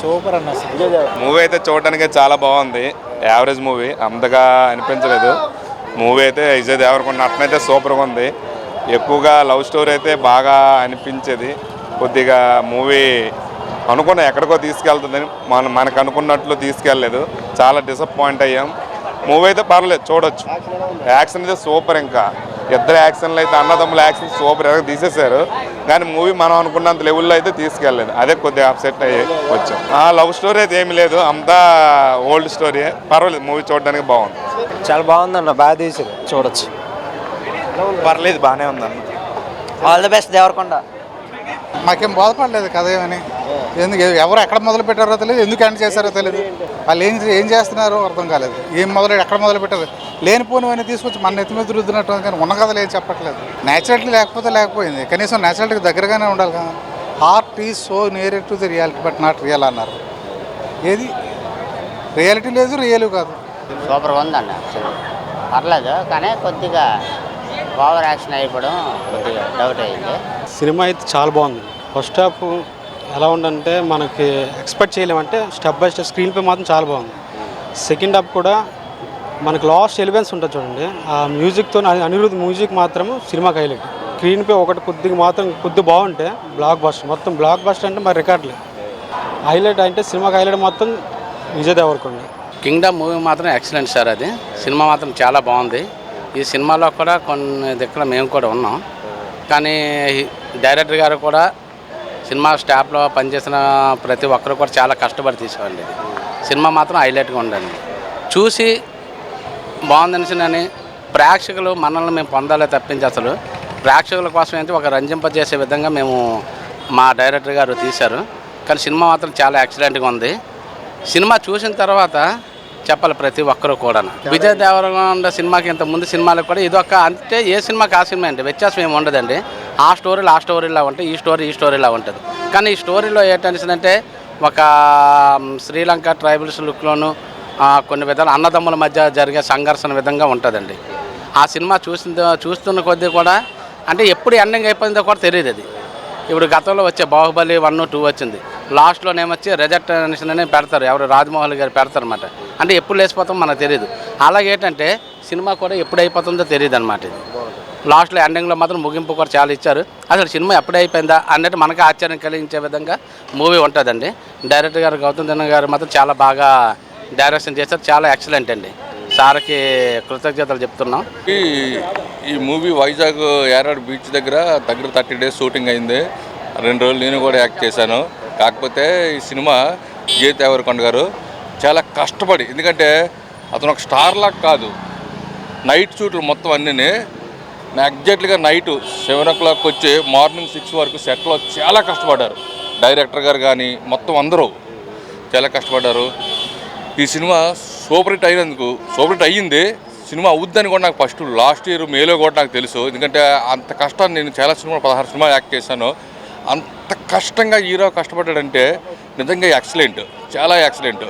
Super అన్న. Movie అయితే చూడడానికి చాలా బాగుంది. యావరేజ్ మూవీ, అంతగా అనిపించలేదు. మూవీ అయితే విజయ్ దేవరకొండ నటనైతే సూపర్గా ఉంది. ఎక్కువగా లవ్ స్టోరీ అయితే బాగా అనిపించేది. కొద్దిగా మూవీ అనుకున్న ఎక్కడికో తీసుకెళ్తుందని మనకు అనుకున్నట్లు తీసుకెళ్ళలేదు. చాలా డిసప్పాయింట్ అయ్యాం. మూవీ అయితే పర్లేదు, చూడొచ్చు. యాక్షన్ అయితే సూపర్. ఇంకా ఇద్దరు యాక్షన్లు అయితే అన్నదమ్ముల యాక్షన్ సూపర్ తీసేశారు. కానీ మూవీ మనం అనుకున్నంత లెవెల్లో అయితే తీసుకెళ్ళలేదు. అదే కొద్దిగా అప్సెట్ అయ్యి వచ్చాం. లవ్ స్టోరీ అయితే ఏమి లేదు, అంతా ఓల్డ్ స్టోరీ. పర్వాలేదు, మూవీ చూడడానికి బాగుంది. చాలా బాగుందన్న, బాగా తీసారు, చూడొచ్చు. పర్లేదు, బాగానే ఉందన్న. All the best Deverakonda. మాకేం బాధపడలేదు కథ ఏమని. ఎందుకు ఎవరు ఎక్కడ మొదలు పెట్టారో తెలియదు, ఎందుకు ఎండ్ చేశారో తెలియదు. వాళ్ళు ఏం చేస్తున్నారో అర్థం కాలేదు. ఎక్కడ మొదలు పెట్టారు, లేనిపోనివన్నీ తీసుకొచ్చి మన నెత్తి మీద రుద్దినట్టు. కానీ ఉన్న కథలు ఏం చెప్పట్లేదు. న్యాచురాలిటీ లేకపోయింది. కనీసం న్యాచురాలిటీకి దగ్గరగానే ఉండాలి కదా. Art is so near to the reality but not real అన్నారు. ఏది రియాలిటీ లేదు, రియల్ కాదు. సూపర్గా ఉందండి. పర్లేదు, కానీ కొద్దిగా ఓవర్ యాక్షన్ అయిపోవడం కొద్దిగా డౌట్ అయింది. సినిమా అయితే చాలా బాగుంది. ఫస్ట్ హాఫ్ ఎలా ఉందంటే మనకి ఎక్స్పెక్ట్ చేయలేమంటే స్టెప్ బై స్టెప్ స్క్రీన్ పే మాత్రం చాలా బాగుంది. సెకండ్ హాఫ్ కూడా మనకు లాస్ట్ ఎలివెన్స్ ఉంటుంది చూడండి, ఆ మ్యూజిక్తో అనిరుద్ధ్ మ్యూజిక్ మాత్రం సినిమాకి హైలైట్. స్క్రీన్ పే ఒకటి కొద్దిగా బాగుంటే బ్లాక్ బస్టర్, మొత్తం బ్లాక్ బస్టర్ అంటే మరి రికార్డులే. హైలైట్ అంటే సినిమాకి హైలైట్ మొత్తం విజయ్ దేవరకొండ. కింగ్డమ్ మూవీ మాత్రం ఎక్సలెంట్ సార్. అది సినిమా మాత్రం చాలా బాగుంది. ఈ సినిమాలో కూడా కొన్ని దగ్గర మేము కూడా ఉన్నాం. కానీ డైరెక్టర్ గారు కూడా సినిమా స్టాఫ్లో పనిచేసిన ప్రతి ఒక్కరు కూడా చాలా కష్టపడి తీసుకోండి. సినిమా మాత్రం హైలైట్గా ఉండండి. చూసి బాగుందనిసినని ప్రేక్షకులు మనల్ని మేము పొందాలే తప్పించి అసలు ప్రేక్షకుల కోసం అయితే ఒక రంజింపజేసే విధంగా మేము మా డైరెక్టర్ గారు తీశారు. కానీ సినిమా మాత్రం చాలా ఎక్సలెంట్గా ఉంది. సినిమా చూసిన తర్వాత చెప్పాలి ప్రతి ఒక్కరు కూడా. విజయ్ దేవరకొండ సినిమాకి ఇంత ముందు సినిమాలకు కూడా ఇదొక, అంటే ఏ సినిమాకి ఆ సినిమా అండి, వ్యత్యాసం ఏమి ఉండదండి. ఆ స్టోరీలా ఉంటాయి, ఈ స్టోరీలా ఉంటుంది. కానీ ఈ స్టోరీలో ఏంటనిసిందంటే ఒక శ్రీలంక ట్రైబల్స్ లుక్లోను కొన్ని విధాలు అన్నదమ్ముల మధ్య జరిగే సంఘర్షణ విధంగా ఉంటుందండి. ఆ సినిమా చూస్తున్న కొద్దీ కూడా అంటే ఎప్పుడు ఎండింగ్ అయిపోయిందో కూడా తెలియదు. అది ఇప్పుడు గతంలో వచ్చే బాహుబలి 1, 2 వచ్చింది. లాస్ట్లోనేమొచ్చి రిజెక్ట్ అని పెడతారు, ఎవరు రాజమౌళి గారు పెడతారన్నమాట. అంటే ఎప్పుడు లేచిపోతాం మనకు తెలియదు. అలాగేంటంటే సినిమా కూడా ఎప్పుడు అయిపోతుందో తెలియదు అనమాట. ఇది లాస్ట్లో ఎండింగ్లో మాత్రం ముగింపు కూడా చాలా ఇచ్చారు. అసలు సినిమా ఎప్పుడు అయిపోయిందా అన్నట్టు మనకు ఆశ్చర్యం కలిగించే విధంగా మూవీ ఉంటుందండి. డైరెక్టర్ గారు గౌతమ్ దిన్న గారు మాత్రం చాలా బాగా డైరెక్షన్ చేశారు. చాలా ఎక్సలెంట్ అండి. సార్కి కృతజ్ఞతలు చెప్తున్నాం. ఈ మూవీ వైజాగ్ యారాడ్ బీచ్ దగ్గర 30 days షూటింగ్ అయింది. 2 రోజులు నేను కూడా యాక్ట్ చేశాను. కాకపోతే ఈ సినిమా విజయ్ దేవరకొండ గారు చాలా కష్టపడి, ఎందుకంటే అతను ఒక స్టార్ లాగా కాదు, నైట్ షూట్లు మొత్తం అన్నీ ఎగ్జాక్ట్లీగా నైట్ 7 o'clock వచ్చి మార్నింగ్ 6 వరకు సెట్లో చాలా కష్టపడ్డారు. డైరెక్టర్ గారు కానీ మొత్తం అందరూ చాలా కష్టపడ్డారు. ఈ సినిమా సూపర్ హిట్ అయ్యింది. సినిమా అవుద్దని కూడా నాకు ఫస్ట్ లాస్ట్ ఇయర్ మేలో కూడా నాకు తెలుసు. ఎందుకంటే అంత కష్టాన్ని నేను చాలా 16 సినిమా యాక్ట్ చేశాను. అంత కష్టంగా హీరో కష్టపడ్డాడంటే నిజంగా ఎక్సలెంట్, చాలా ఎక్సలెంట్.